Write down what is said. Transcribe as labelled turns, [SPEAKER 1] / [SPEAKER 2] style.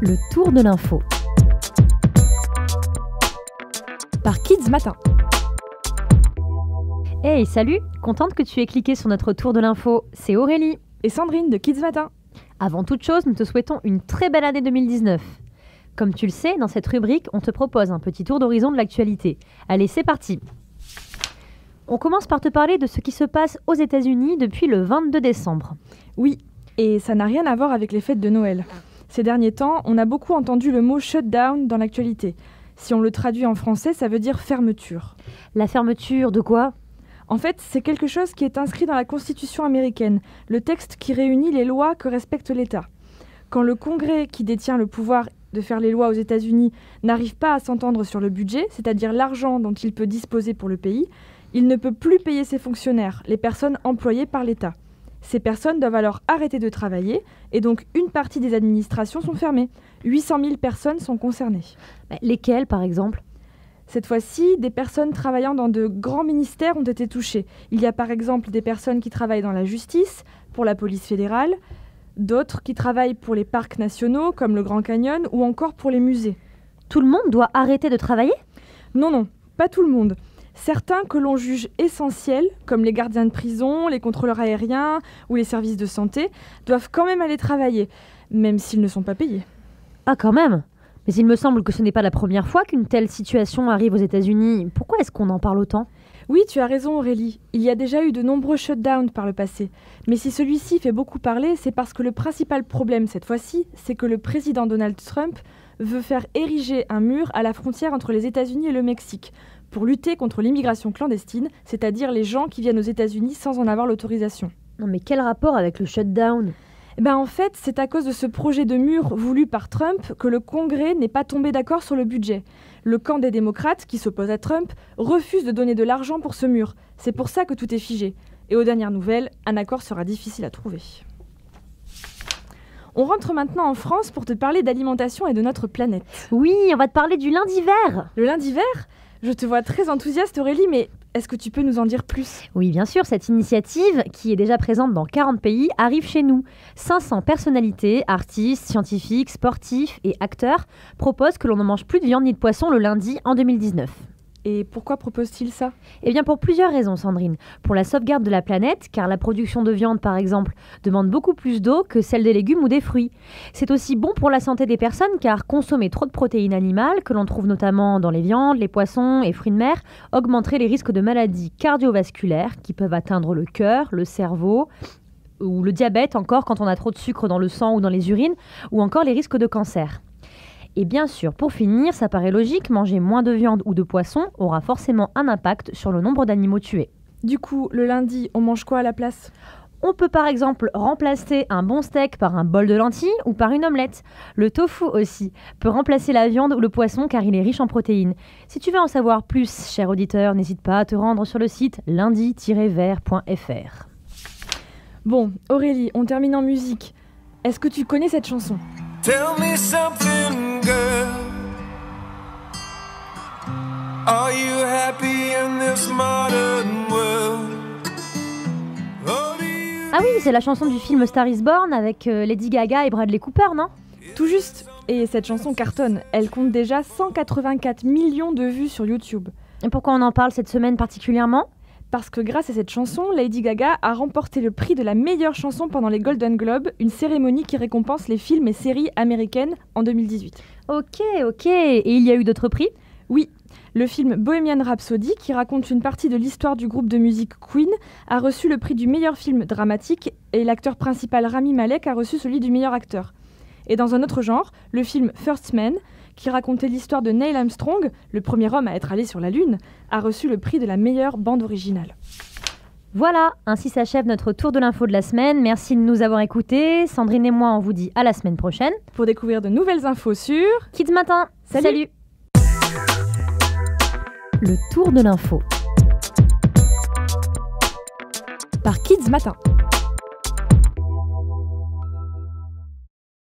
[SPEAKER 1] Le tour de l'info. Par Kids Matin. Hey, salut! Contente que tu aies cliqué sur notre tour de l'info. C'est Aurélie.
[SPEAKER 2] Et Sandrine de Kids Matin.
[SPEAKER 1] Avant toute chose, nous te souhaitons une très belle année 2019. Comme tu le sais, dans cette rubrique, on te propose un petit tour d'horizon de l'actualité. Allez, c'est parti! On commence par te parler de ce qui se passe aux États-Unis depuis le 22 décembre.
[SPEAKER 2] Oui, et ça n'a rien à voir avec les fêtes de Noël. Ces derniers temps, on a beaucoup entendu le mot shutdown dans l'actualité. Si on le traduit en français, ça veut dire fermeture.
[SPEAKER 1] La fermeture de quoi?
[SPEAKER 2] En fait, c'est quelque chose qui est inscrit dans la Constitution américaine, le texte qui réunit les lois que respecte l'État. Quand le Congrès, qui détient le pouvoir de faire les lois aux États-Unis, n'arrive pas à s'entendre sur le budget, c'est-à-dire l'argent dont il peut disposer pour le pays, il ne peut plus payer ses fonctionnaires, les personnes employées par l'État. Ces personnes doivent alors arrêter de travailler et donc une partie des administrations sont fermées. 800 000 personnes sont concernées.
[SPEAKER 1] Lesquelles, par exemple?
[SPEAKER 2] Cette fois-ci, des personnes travaillant dans de grands ministères ont été touchées. Il y a par exemple des personnes qui travaillent dans la justice, pour la police fédérale, d'autres qui travaillent pour les parcs nationaux comme le Grand Canyon ou encore pour les musées.
[SPEAKER 1] Tout le monde doit arrêter de travailler?
[SPEAKER 2] Non, pas tout le monde. Certains que l'on juge essentiels, comme les gardiens de prison, les contrôleurs aériens ou les services de santé, doivent quand même aller travailler, même s'ils ne sont pas payés.
[SPEAKER 1] Ah, quand même! Mais il me semble que ce n'est pas la première fois qu'une telle situation arrive aux États-Unis. Pourquoi est-ce qu'on en parle autant?
[SPEAKER 2] Oui, tu as raison Aurélie. Il y a déjà eu de nombreux shutdowns par le passé. Mais si celui-ci fait beaucoup parler, c'est parce que le principal problème cette fois-ci, c'est que le président Donald Trump veut faire ériger un mur à la frontière entre les États-Unis et le Mexique, pour lutter contre l'immigration clandestine, c'est-à-dire les gens qui viennent aux États-Unis sans en avoir l'autorisation.
[SPEAKER 1] Non mais quel rapport avec le shutdown?
[SPEAKER 2] En fait, c'est à cause de ce projet de mur voulu par Trump que le Congrès n'est pas tombé d'accord sur le budget. Le camp des démocrates, qui s'oppose à Trump, refuse de donner de l'argent pour ce mur. C'est pour ça que tout est figé. Et aux dernières nouvelles, un accord sera difficile à trouver. On rentre maintenant en France pour te parler d'alimentation et de notre planète.
[SPEAKER 1] Oui, on va te parler du lundi vert.
[SPEAKER 2] Le lundi vert ? Je te vois très enthousiaste Aurélie, mais est-ce que tu peux nous en dire plus?
[SPEAKER 1] Oui, bien sûr, cette initiative, qui est déjà présente dans 40 pays, arrive chez nous. 500 personnalités, artistes, scientifiques, sportifs et acteurs proposent que l'on ne mange plus de viande ni de poisson le lundi en 2019.
[SPEAKER 2] Et pourquoi propose-t-il ça?
[SPEAKER 1] Eh bien pour plusieurs raisons, Sandrine. Pour la sauvegarde de la planète, car la production de viande, par exemple, demande beaucoup plus d'eau que celle des légumes ou des fruits. C'est aussi bon pour la santé des personnes, car consommer trop de protéines animales, que l'on trouve notamment dans les viandes, les poissons et fruits de mer, augmenterait les risques de maladies cardiovasculaires qui peuvent atteindre le cœur, le cerveau, ou le diabète encore quand on a trop de sucre dans le sang ou dans les urines, ou encore les risques de cancer. Et bien sûr, pour finir, ça paraît logique, manger moins de viande ou de poisson aura forcément un impact sur le nombre d'animaux tués.
[SPEAKER 2] Du coup, le lundi, on mange quoi à la place?
[SPEAKER 1] On peut par exemple remplacer un bon steak par un bol de lentilles ou par une omelette. Le tofu aussi peut remplacer la viande ou le poisson car il est riche en protéines. Si tu veux en savoir plus, cher auditeur, n'hésite pas à te rendre sur le site lundi-vert.fr.
[SPEAKER 2] Bon, Aurélie, on termine en musique. Est-ce que tu connais cette chanson?
[SPEAKER 3] Tell me something, girl. Are you happy in this modern world?
[SPEAKER 1] Ah oui, c'est la chanson du film Star is Born avec Lady Gaga et Bradley Cooper, non?
[SPEAKER 2] Tout juste. Et cette chanson cartonne. Elle compte déjà 184 millions de vues sur YouTube.
[SPEAKER 1] Et pourquoi on en parle cette semaine particulièrement?
[SPEAKER 2] Parce que grâce à cette chanson, Lady Gaga a remporté le prix de la meilleure chanson pendant les Golden Globes, une cérémonie qui récompense les films et séries américaines en 2018.
[SPEAKER 1] Ok. Et il y a eu d'autres prix?
[SPEAKER 2] Oui. Le film Bohemian Rhapsody, qui raconte une partie de l'histoire du groupe de musique Queen, a reçu le prix du meilleur film dramatique et l'acteur principal Rami Malek a reçu celui du meilleur acteur. Et dans un autre genre, le film First Man, qui racontait l'histoire de Neil Armstrong, le premier homme à être allé sur la Lune, a reçu le prix de la meilleure bande originale.
[SPEAKER 1] Voilà, ainsi s'achève notre tour de l'info de la semaine. Merci de nous avoir écoutés. Sandrine et moi, on vous dit à la semaine prochaine.
[SPEAKER 2] Pour découvrir de nouvelles infos sur
[SPEAKER 1] Kids Matin.
[SPEAKER 2] Salut.
[SPEAKER 1] Le tour de l'info.
[SPEAKER 2] Par Kids Matin.